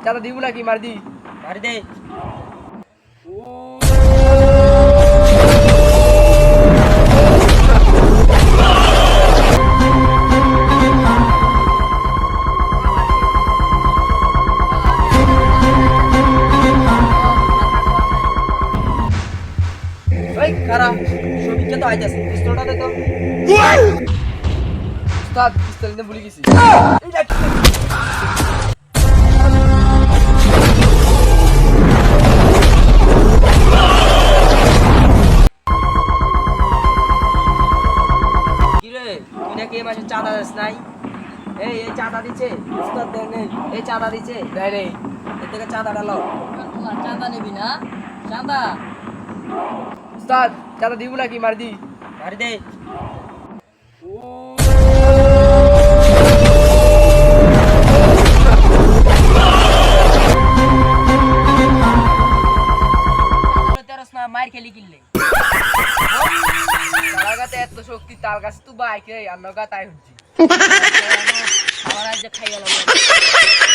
চাঁদা দিব নাকি মার দি? মারি দে। ওই খারা সবিকে তো আইতাছে, পিস্তলটা দে তো। উস্তাদ পিস্তল নিতে ভুলে গেছি। এইটা কি? কিরে তুই নাকি এই মাসে চাঁদা দিস নাই? এই চাঁদা দিচ্ছে? উস্তাদ দেন নেই। এই চাঁদা দিচ্ছে? দেয় নেই। এর থেকে চাঁদাটা লো। চাঁদা নিবি না? চাঁদা উস্তাদ চাঁদা দিব নাকি মার দি? মারি দে। তেরস না মার খেলি কিনলে। তার কাছে এত শক্তি, তার কাছে তো বাইক রে, আর নগা তাই হচ্ছে। আমার আজ খাইয়া লাগবে।